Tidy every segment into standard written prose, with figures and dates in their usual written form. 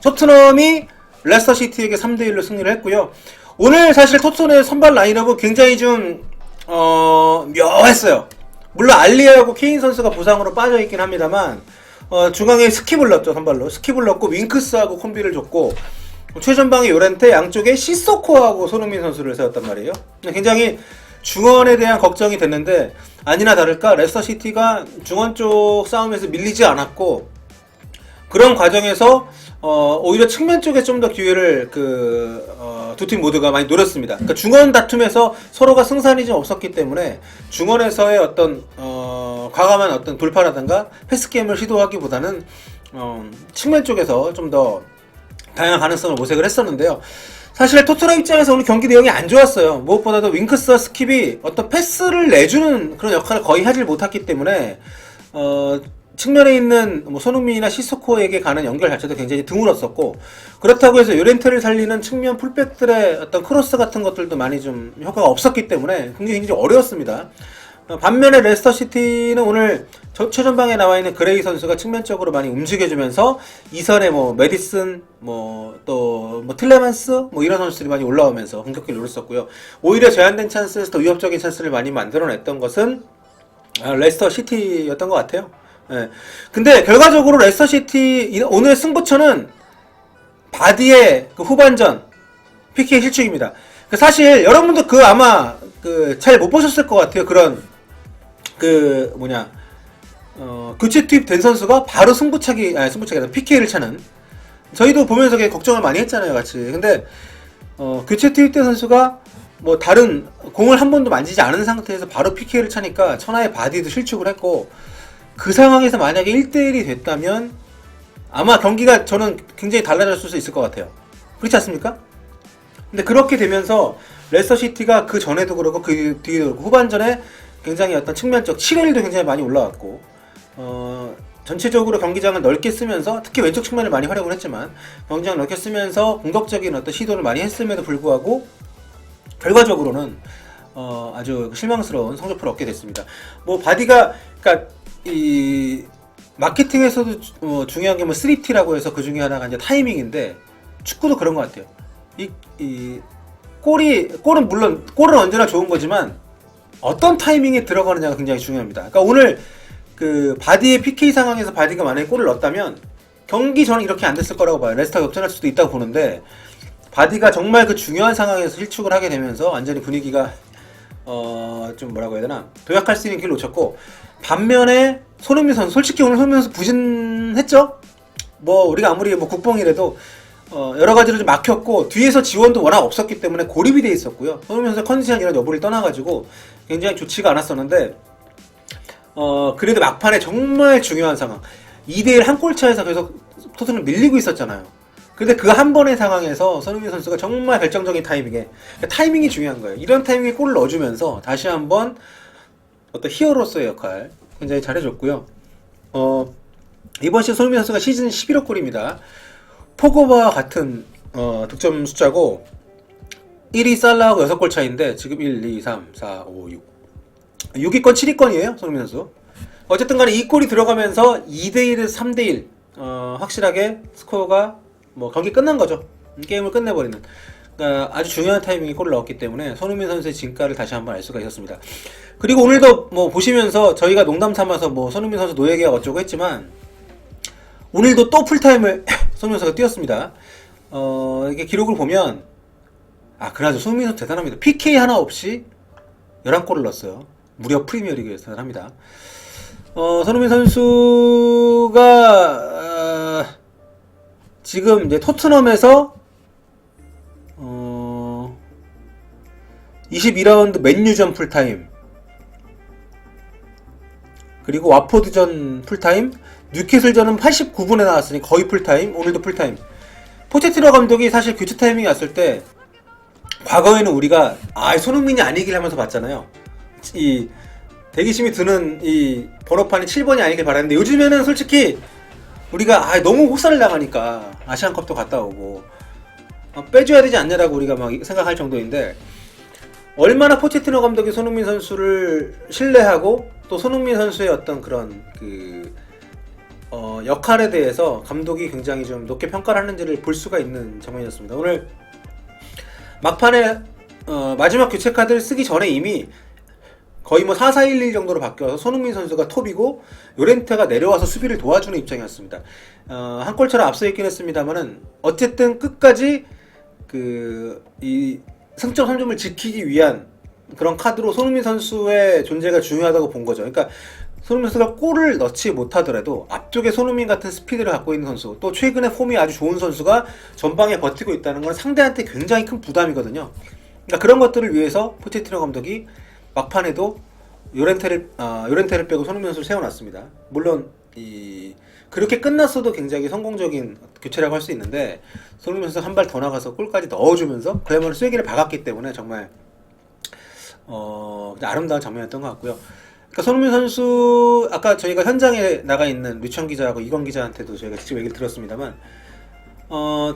토트넘이 레스터시티에게 3대1로 승리를 했고요. 오늘 사실 토트넘의 선발 라인업은 굉장히 좀 묘했어요. 물론 알리하고 케인 선수가 부상으로 빠져있긴 합니다만 중앙에 스킵을 넣었죠. 선발로 스킵을 넣고 윙크스하고 콤비를 줬고 최전방에 요렌테, 양쪽에 시소코하고 손흥민 선수를 세웠단 말이에요. 굉장히 중원에 대한 걱정이 됐는데 아니나 다를까 레스터시티가 중원 쪽 싸움에서 밀리지 않았고 그런 과정에서 오히려 측면 쪽에 좀 더 기회를 두 팀 모두가 많이 노렸습니다. 그러니까 중원 다툼에서 서로가 승산이 좀 없었기 때문에 중원에서의 어떤 과감한 어떤 돌파라든가 패스 게임을 시도하기보다는 측면 쪽에서 좀 더 다양한 가능성을 모색을 했었는데요. 사실 토트넘 입장에서 오늘 경기 내용이 안 좋았어요. 무엇보다도 윙크스와 스킵이 어떤 패스를 내주는 그런 역할을 거의 하질 못했기 때문에 측면에 있는 뭐 손흥민이나 시소코에게 가는 연결 자체도 굉장히 드물었었고 그렇다고 해서 요렌트를 살리는 측면 풀백들의 어떤 크로스 같은 것들도 많이 좀 효과가 없었기 때문에 굉장히 어려웠습니다. 반면에 레스터시티는 오늘 최전방에 나와 있는 그레이 선수가 측면 쪽으로 많이 움직여주면서 이선에 뭐 메디슨 또 틸레만스 이런 선수들이 많이 올라오면서 공격기를 노렸었고요. 오히려 제한된 찬스에서 더 위협적인 찬스를 많이 만들어냈던 것은 레스터시티였던 것 같아요. 예. 근데 결과적으로 레스터시티 오늘 승부처는 바디의 그 후반전 PK 실축입니다. 사실 여러분도 아마 잘 못 보셨을 것 같아요. 그런 교체 투입된 선수가 바로 승부차기가 PK를 차는 저희도 보면서 걱정을 많이 했잖아요, 같이. 근데 교체 투입된 선수가 뭐 다른 공을 한 번도 만지지 않은 상태에서 바로 PK를 차니까 천하의 바디도 실축을 했고 그 상황에서 만약에 1대1이 됐다면 아마 경기가 저는 굉장히 달라졌을 수 있을 것 같아요. 그렇지 않습니까? 근데 그렇게 되면서 레스터시티가 그 전에도 그렇고 그 뒤에도 그렇고 후반전에 굉장히 어떤 측면적 치료율도 굉장히 많이 올라왔고 전체적으로 경기장을 넓게 쓰면서 특히 왼쪽 측면을 많이 활용을 했지만 경기장을 넓게 쓰면서 공격적인 어떤 시도를 많이 했음에도 불구하고 결과적으로는 아주 실망스러운 성적표를 얻게 됐습니다. 뭐 바디가 그러니까 이 마케팅에서도 중요한 게 뭐 3T라고 해서 그 중에 하나가 이제 타이밍인데 축구도 그런 것 같아요. 골은 물론 골은 언제나 좋은 거지만 어떤 타이밍에 들어가느냐가 굉장히 중요합니다. 그러니까 오늘 바디의 PK 상황에서 바디가 만약에 골을 넣었다면 경기 전에 이렇게 안 됐을 거라고 봐요. 레스터 역전할 수도 있다고 보는데 바디가 정말 그 중요한 상황에서 실축을 하게 되면서 완전히 분위기가 좀 뭐라고 해야 되나 도약할 수 있는 길을 놓쳤고 반면에 손흥민 선수 솔직히 오늘 손흥민 선수 부진했죠? 뭐 우리가 아무리 뭐 국뽕이라도 여러 가지로 좀 막혔고 뒤에서 지원도 워낙 없었기 때문에 고립이 돼 있었고요. 손흥민 선수 컨디션 이런 여부를 떠나가지고 굉장히 좋지가 않았었는데 그래도 막판에 정말 중요한 상황 2대1 한 골 차에서 계속 토트넘을 밀리고 있었잖아요. 근데 그 한 번의 상황에서 손흥민 선수가 정말 결정적인 타이밍에 타이밍이 중요한 거예요. 이런 타이밍에 골을 넣어주면서 다시 한번 어떤 히어로서의 역할 굉장히 잘해줬고요. 이번 시즌 손흥민 선수가 시즌 11호 골입니다. 포그바와 같은 득점 숫자고 1위 살라하고 6골 차인데 지금 1, 2, 3, 4, 5, 6 6위권 7위권이에요 손흥민 선수. 어쨌든 간에 이 골이 들어가면서 2대1에서 3대1 확실하게 스코어가 뭐 경기 끝난 거죠. 게임을 끝내버리는 그러니까 아주 중요한 타이밍에 골을 넣었기 때문에 손흥민 선수의 진가를 다시 한번 알 수가 있었습니다. 그리고 오늘도 뭐 보시면서 저희가 농담 삼아서 뭐 손흥민 선수 노예계약 어쩌고 했지만 오늘도 또 풀타임을 손흥민 선수가 뛰었습니다. 이게 기록을 보면 그나저 손흥민 선수 대단합니다. PK 하나 없이 11골을 넣었어요. 무려 프리미어리그에서 대단합니다. 손흥민 선수가 지금 이제 토트넘에서 22라운드 맨유전 풀타임 그리고 와포드전 풀타임 뉴캐슬전은 89분에 나왔으니 거의 풀타임 오늘도 풀타임. 포체티노 감독이 사실 교체 타이밍이 왔을 때 과거에는 우리가 손흥민이 아니길 하면서 봤잖아요. 이 대기심이 드는 이 번호판이 7번이 아니길 바랐는데 요즘에는 솔직히 우리가 너무 혹사를 나가니까 아시안컵도 갔다 오고 빼줘야 되지 않냐라고 우리가 막 생각할 정도인데 얼마나 포체티노 감독이 손흥민 선수를 신뢰하고 또 손흥민 선수의 어떤 그런 역할에 대해서 감독이 굉장히 좀 높게 평가를 하는지를 볼 수가 있는 장면이었습니다. 오늘 막판에 마지막 교체 카드를 쓰기 전에 이미 거의 뭐 4-4-1-1 정도로 바뀌어서 손흥민 선수가 톱이고 요렌테가 내려와서 수비를 도와주는 입장이었습니다. 한 골차로 앞서 있긴 했습니다만은 어쨌든 끝까지 이 승점 3점을 지키기 위한 그런 카드로 손흥민 선수의 존재가 중요하다고 본 거죠. 그러니까 손흥민 선수가 골을 넣지 못하더라도 앞쪽에 손흥민 같은 스피드를 갖고 있는 선수, 또 최근에 폼이 아주 좋은 선수가 전방에 버티고 있다는 건 상대한테 굉장히 큰 부담이거든요. 그러니까 그런 것들을 위해서 포체티노 감독이 막판에도 요렌테를 빼고 손흥민 선수를 세워놨습니다. 물론 그렇게 끝났어도 굉장히 성공적인 교체라고 할 수 있는데 손흥민 선수 한 발 더 나가서 골까지 넣어주면서 그야말로 쐐기를 박았기 때문에 정말 아름다운 장면이었던 것 같고요. 그러니까 손흥민 선수 아까 저희가 현장에 나가 있는 류청 기자하고 이건 기자한테도 저희가 직접 얘기를 들었습니다만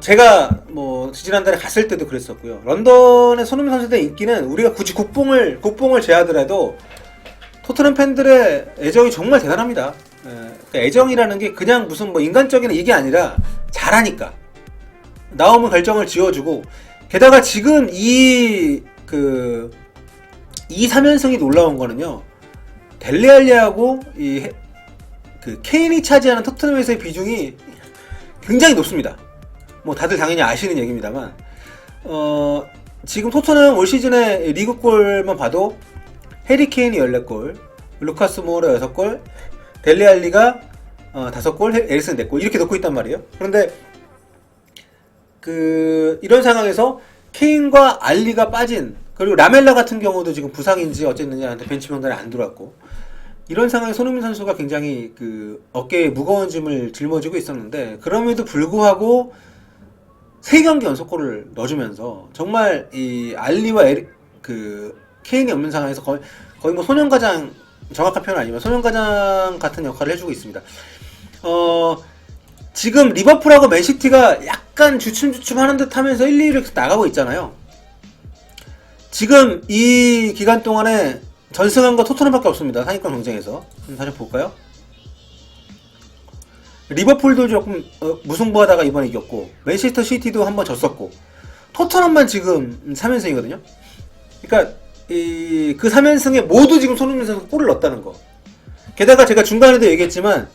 제가 뭐 지지난달에 갔을 때도 그랬었고요. 런던의 손흥민 선수에 대한 인기는 우리가 굳이 국뽕을 제하더라도 토트넘 팬들의 애정이 정말 대단합니다. 그러니까 애정이라는 게 그냥 무슨 뭐 인간적인 이게 아니라 잘하니까 나오면 결정을 지어주고, 게다가 지금 이 3연승이 놀라운 거는요, 델레알리하고 케인이 차지하는 토트넘에서의 비중이 굉장히 높습니다. 뭐 다들 당연히 아시는 얘기입니다만 지금 토트넘 올 시즌의 리그골만 봐도 해리 케인이 14골, 루카스 모우라 6골, 델레알리가 5골, 에릭슨 4골 이렇게 넣고 있단 말이에요. 그런데 이런 상황에서 케인과 알리가 빠진, 그리고 라멜라 같은 경우도 지금 부상인지 어쨌느냐한테 벤치 명단에 안 들어왔고, 이런 상황에 손흥민 선수가 굉장히 어깨에 무거운 짐을 짊어지고 있었는데 그럼에도 불구하고 3경기 연속골을 넣어주면서 정말 이 알리와 케인이 없는 상황에서 거의 뭐 소년가장, 정확한 표현은 아니지만 소년가장 같은 역할을 해주고 있습니다. 지금 리버풀하고 맨시티가 약간 주춤주춤 하는 듯 하면서 1-2위를 나가고 있잖아요. 지금 이 기간 동안에 전승한 거 토트넘밖에 없습니다. 상위권 경쟁에서. 다시 볼까요? 리버풀도 조금 무승부하다가 이번에 이겼고, 맨체스터 시티도 한번 졌었고, 토트넘만 지금 3연승이거든요. 그러니까 그 3연승에 모두 지금 손흥민 선수가 골을 넣었다는 거. 게다가 제가 중간에도 얘기했지만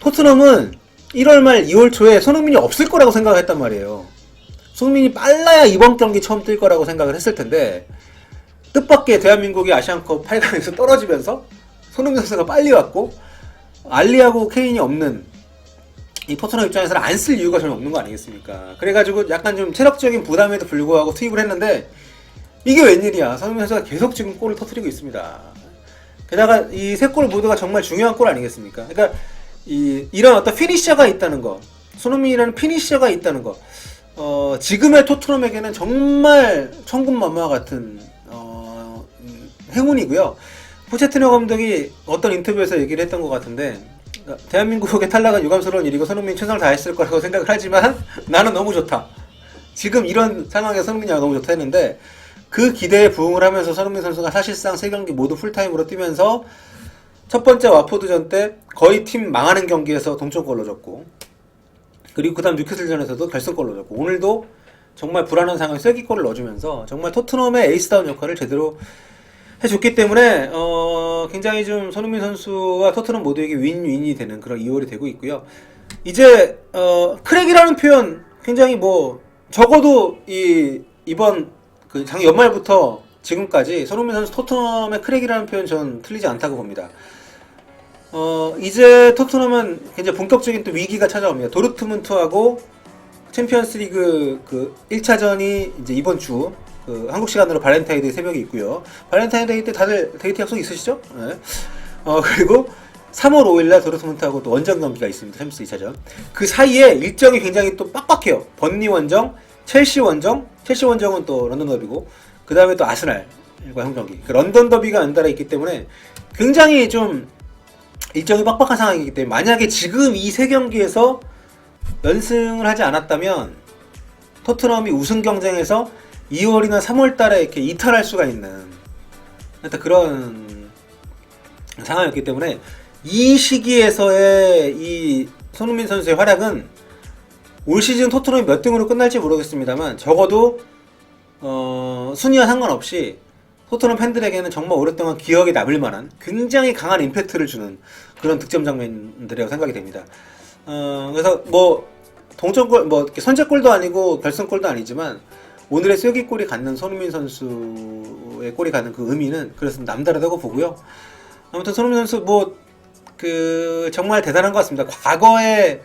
토트넘은 1월 말 2월 초에 손흥민이 없을 거라고 생각을 했단 말이에요. 손흥민이 빨라야 이번 경기 처음 뛸 거라고 생각을 했을 텐데 뜻밖의 대한민국이 아시안컵 8강에서 떨어지면서 손흥민 선수가 빨리 왔고, 알리하고 케인이 없는 이 토트넘 입장에서는 안 쓸 이유가 전혀 없는 거 아니겠습니까? 그래가지고 약간 좀 체력적인 부담에도 불구하고 투입을 했는데 이게 웬일이야. 손흥민 선수가 계속 지금 골을 터뜨리고 있습니다. 게다가 이 3골 모두가 정말 중요한 골 아니겠습니까? 그러니까 이런 어떤 피니셔가 있다는 거, 손흥민이라는 피니셔가 있다는 거, 지금의 토트넘에게는 정말 천군만마 같은 행운이고요. 포체티노 감독이 어떤 인터뷰에서 얘기를 했던 것 같은데, 대한민국의 탈락은 유감스러운 일이고 손흥민이 최선을 다했을 거라고 생각을 하지만 나는 너무 좋다. 지금 이런 상황에서 손흥민이 너무 좋다 했는데 그 기대에 부응을 하면서 손흥민 선수가 사실상 3경기 모두 풀타임으로 뛰면서 첫 번째 와포드전 때 거의 팀 망하는 경기에서 동점골 넣어줬고, 그리고 그 다음 뉴캐슬전에서도 결승골 넣어줬고, 오늘도 정말 불안한 상황에서 쐐기골을 넣어주면서 정말 토트넘의 에이스다운 역할을 제대로 해줬기 때문에 굉장히 좀 손흥민 선수와 토트넘 모두에게 윈윈이 되는 그런 2월이 되고 있고요. 이제 크랙이라는 표현 굉장히 뭐 적어도 이번 작년 연말부터 지금까지 손흥민 선수 토트넘의 크랙이라는 표현 전 틀리지 않다고 봅니다. 이제 토트넘은 굉장히 본격적인 또 위기가 찾아옵니다. 도르트문트하고 챔피언스리그 1차전이 이제 이번 주 한국 시간으로 발렌타인데이 새벽에 있고요. 발렌타인데이 때 다들 데이트 약속 있으시죠? 네. 그리고 3월 5일날 도르트문트하고 또 원정 경기가 있습니다. 챔피언스 2차전. 그 사이에 일정이 굉장히 또 빡빡해요. 번리 원정, 첼시 원정은 또 런던 더비고, 그 다음에 또 아스날과 형 경기. 런던 더비가 연달아 있기 때문에 굉장히 좀 일정이 빡빡한 상황이기 때문에 만약에 지금 이 3경기에서 연승을 하지 않았다면 토트넘이 우승 경쟁에서 2월이나 3월 달에 이렇게 이탈할 수가 있는 그런 상황이었기 때문에 이 시기에서의 이 손흥민 선수의 활약은 올 시즌 토트넘이 몇 등으로 끝날지 모르겠습니다만 적어도 순위와 상관없이 토트넘 팬들에게는 정말 오랫동안 기억에 남을 만한 굉장히 강한 임팩트를 주는 그런 득점 장면들이라고 생각이 됩니다. 그래서 뭐 동점골, 뭐 선제골도 아니고 결승골도 아니지만 오늘의 쐐기골이 갖는 손흥민 선수의 골이 갖는 그 의미는 그래서 남다르다고 보고요. 아무튼 손흥민 선수 뭐 정말 대단한 것 같습니다. 과거에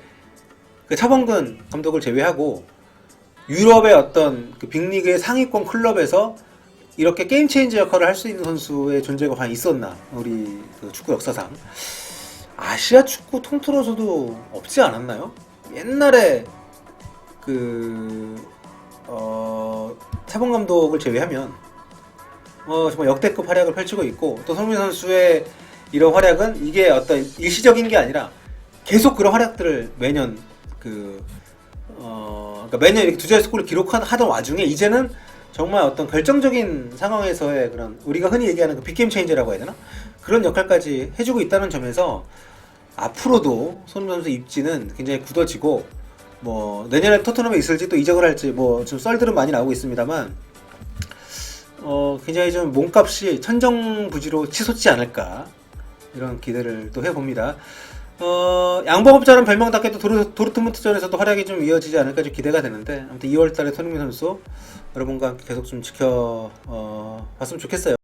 그 차범근 감독을 제외하고 유럽의 어떤 그 빅리그의 상위권 클럽에서 이렇게 게임 체인저 역할을 할 수 있는 선수의 존재가 과연 있었나, 우리 그 축구 역사상. 아시아 축구 통틀어서도 없지 않았나요? 옛날에 차범 감독을 제외하면 정말 역대급 활약을 펼치고 있고, 또 손흥민 선수의 이런 활약은 이게 어떤 일시적인 게 아니라 계속 그런 활약들을 매년 그러니까 매년 이렇게 두 자릿수 골을 기록하던 와중에 이제는 정말 어떤 결정적인 상황에서의 그런 우리가 흔히 얘기하는 그 빅게임 체인저라고 해야 되나? 그런 역할까지 해주고 있다는 점에서 앞으로도 손흥민 선수 입지는 굉장히 굳어지고, 뭐 내년에 토트넘에 있을지 또 이적을 할지 뭐 좀 썰들은 많이 나오고 있습니다만 굉장히 좀 몸값이 천정부지로 치솟지 않을까, 이런 기대를 또 해봅니다. 양봉업자는 별명답게 또 도르트문트전에서도 활약이 좀 이어지지 않을까 좀 기대가 되는데, 아무튼 2월달에 손흥민 선수 여러분과 함께 계속 좀 지켜봤으면 좋겠어요.